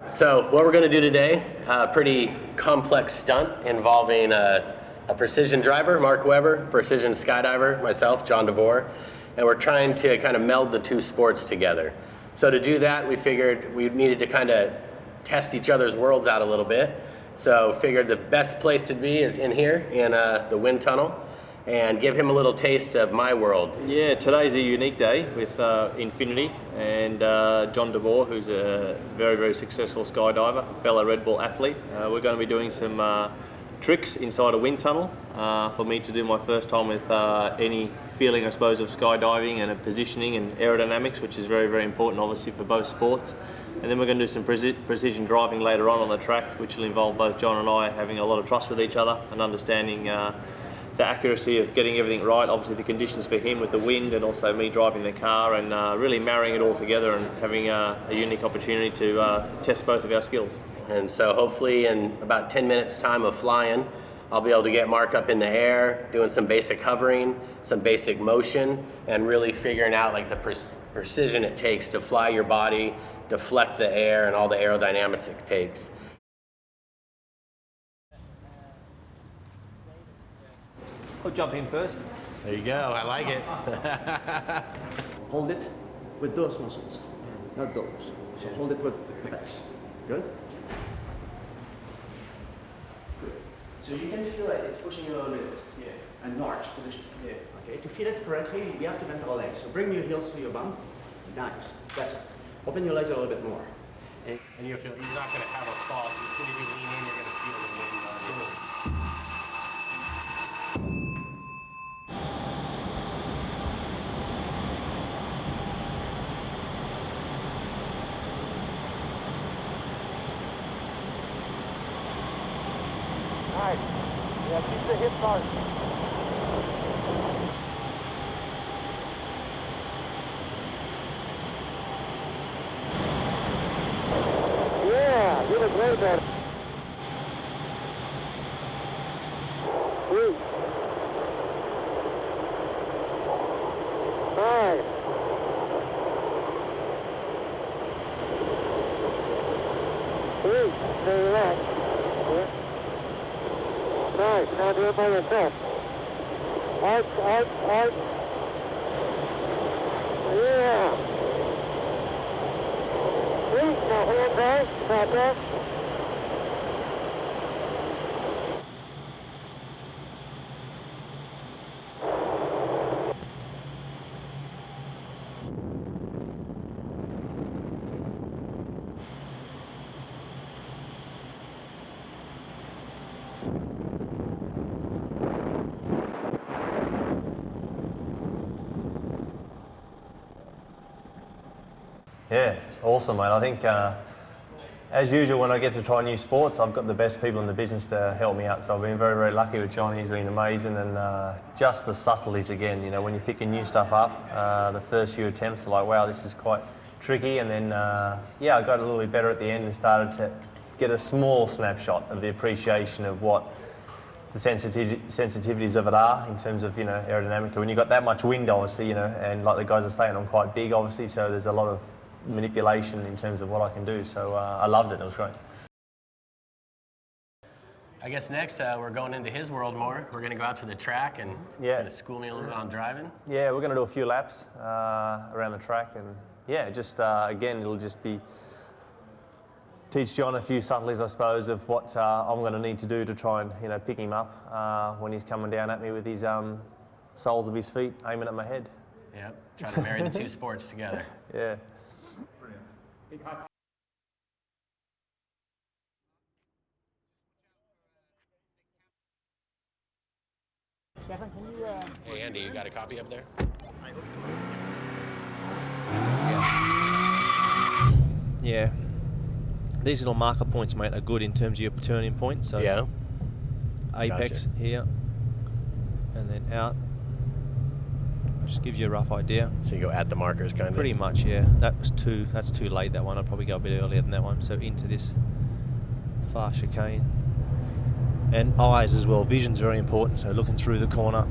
So what we're going to do today, a pretty complex stunt involving a precision driver, Mark+webber, precision skydiver, myself, Jon DeVore, and we're trying to kind of meld the two sports together. So to do that, we figured we needed to kind of test each other's worlds out a little bit. So figured the best place to be is in here, in the wind tunnel, and give him a little taste of my world. Yeah, today's a unique day with Infiniti and Jon DeVore, who's a very, very successful skydiver, fellow Red Bull athlete. We're going to be doing some tricks inside a wind tunnel for me to do my first time with any feeling, I suppose, of skydiving and positioning and aerodynamics, which is very, very important, obviously, for both sports. And then we're going to do some precision driving later on the track, which will involve both Jon and I having a lot of trust with each other and understanding the accuracy of getting everything right, obviously the conditions for him with the wind and also me driving the car, and really marrying it all together and having a unique opportunity to test both of our skills. And so hopefully in about 10 minutes time of flying, I'll be able to get Mark up in the air, doing some basic hovering, some basic motion, and really figuring out like the precision it takes to fly your body, deflect the air, and all the aerodynamics it takes. I'll jump in first. There you go, I like it. Hold it with those muscles, not those. So hold it with this. Good? Good. So you can feel it, it's pushing you a little bit. Yeah. An arch position. Yeah. Okay, to feel it correctly, you have to bend the legs. So bring your heels to your bum. Nice. That's it. Open your legs a little bit more. And you're not going to have a fall. As soon as you lean in, you're going to feel the wind. Nice. Yeah, keep the hips hard. Yeah, you look way better. Sweet. Nice. Sweet. Stay relaxed. Yeah. Nice, now do it by yourself. Arch, arch, arch. Yeah. Sweet, now hands out, back up. Yeah, awesome, mate. I think, as usual, when I get to try new sports, I've got the best people in the business to help me out. So I've been very, very lucky with Jon. He's been amazing, and just the subtleties again. You know, when you're picking new stuff up, the first few attempts are like, wow, this is quite tricky. And then, yeah, I got a little bit better at the end and started to get a small snapshot of the appreciation of what the sensitivities of it are in terms of, you know, aerodynamic. When you've got that much wind, obviously, you know, and like the guys are saying, I'm quite big, obviously, so there's a lot of manipulation in terms of what I can do. So I loved it. It was great. I guess next we're going into his world more. We're going to go out to the track and he's going to school me a little bit on driving. Yeah, we're going to do a few laps around the track, and yeah, just again, it'll just be teach Jon a few subtleties, I suppose, of what I'm going to need to do to try and, you know, pick him up when he's coming down at me with his soles of his feet aiming at my head. Yep, trying to marry the two sports together. Yeah. Brilliant. Big high five. Kevin, can you... Hey, Andy, you got a copy up there? Yeah. These little marker points, mate, are good in terms of your turning point. So yeah. Apex here, and then out. Just gives you a rough idea. So you go at the markers, kind of. Pretty much, yeah. That's too late. That one. I'd probably go a bit earlier than that one. So into this far chicane, and eyes as well. Vision's very important. So looking through the corner.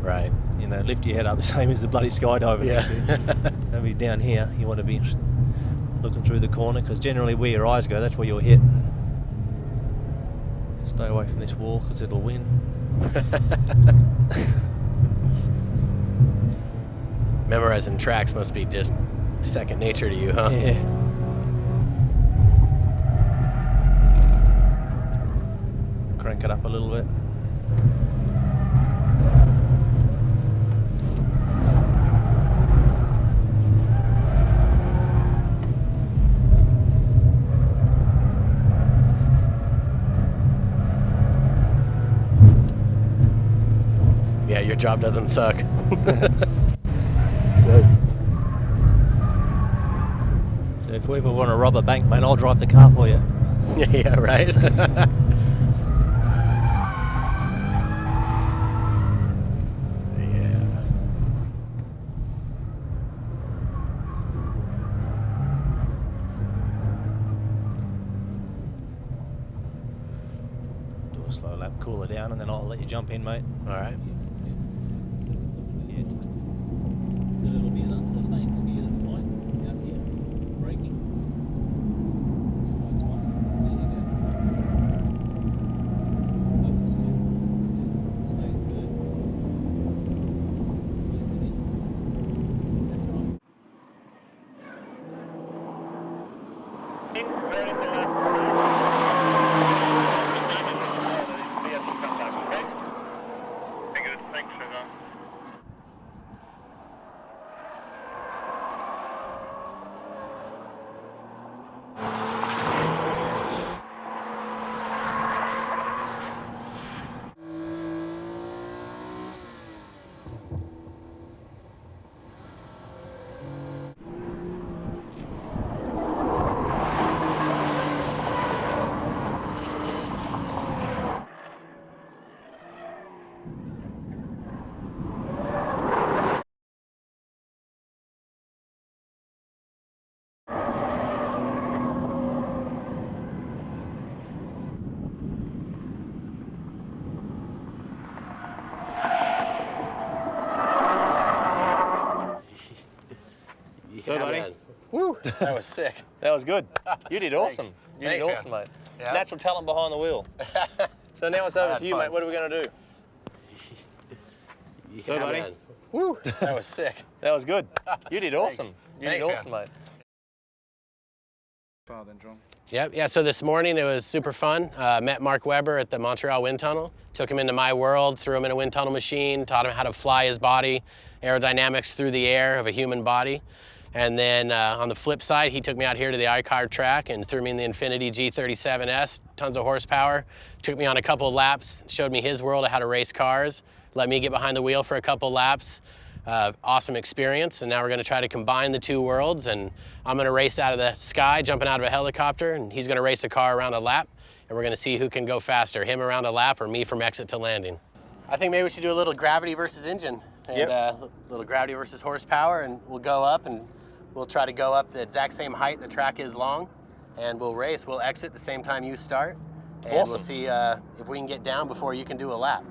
Right. You know, lift your head up, same as the bloody skydiving. Yeah. Maybe down here, you want to be looking through the corner, because generally where your eyes go, that's where you'll hit. Stay away from this wall because it'll win. Memorizing tracks must be just second nature to you, huh? Yeah. Crank it up a little bit. Yeah, your job doesn't suck. So if we ever want to rob a bank, mate, I'll drive the car for you. Yeah, right? Yeah. Do a slow lap, cool it down, and then I'll let you jump in, mate. All right. So, buddy. Man. Woo, that was sick. That was good. You did awesome. Thanks. You Thanks, did man. awesome, mate. Yeah. Natural talent behind the wheel. So now it's over had to you, fun. mate. What are we going to do? So, buddy. Man. Woo, that was sick. That was good. You did awesome. You Thanks, did man. awesome, mate. Yep, yeah, so this morning it was super fun. Met Mark Webber at the Montreal wind tunnel. Took him into my world, threw him in a wind tunnel machine, taught him how to fly his body, aerodynamics through the air of a human body. And then on the flip side, he took me out here to the iCar track and threw me in the Infiniti G37S, tons of horsepower. Took me on a couple of laps, showed me his world of how to race cars, let me get behind the wheel for a couple laps. Awesome experience, and now we're gonna try to combine the two worlds, and I'm gonna race out of the sky, jumping out of a helicopter, and he's gonna race a car around a lap, and we're gonna see who can go faster, him around a lap or me from exit to landing. I think maybe we should do a little gravity versus engine, and little gravity versus horsepower, and we'll go up, and we'll try to go up the exact same height the track is long, and we'll race. We'll exit the same time you start, and we'll see if we can get down before you can do a lap.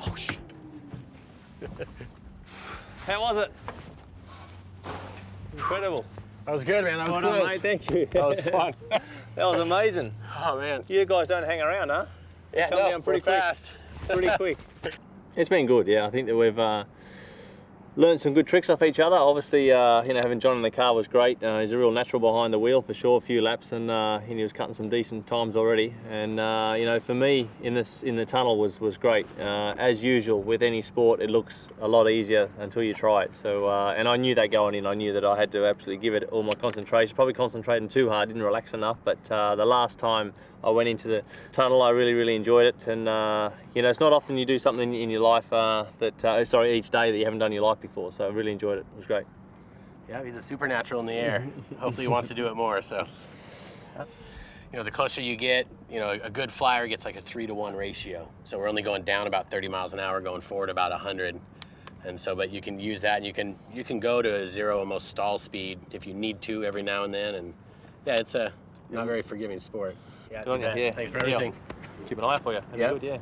Oh, shit. How was it? Incredible. That was good, man. That was Well done, close. mate. Thank you. That was fun. That was amazing. Oh, man. You guys don't hang around, huh? Yeah, Come down pretty quick. fast. Pretty quick. It's been good, yeah. I think that we've learned some good tricks off each other. Obviously, having John in the car was great. He's a real natural behind the wheel for sure. A few laps, and he was cutting some decent times already. And for me, in the tunnel was great. As usual with any sport, it looks a lot easier until you try it. So, and I knew that going in. I knew that I had to absolutely give it all my concentration. Probably concentrating too hard, didn't relax enough. But the last time I went into the tunnel, I really enjoyed it. And it's not often you do something in your life each day that you haven't done in your life before. So I really enjoyed it. It was great. Yeah, he's a supernatural in the air. Hopefully he wants to do it more. So, the closer you get, a good flyer gets like a 3-to-1 ratio. So we're only going down about 30 miles an hour, going forward about 100. And so, but you can use that, and you can go to a zero almost stall speed if you need to every now and then. And yeah, it's a not very forgiving sport. Good on you. Yeah. Thanks for everything. Keep an eye out for you. That'd be good, yeah.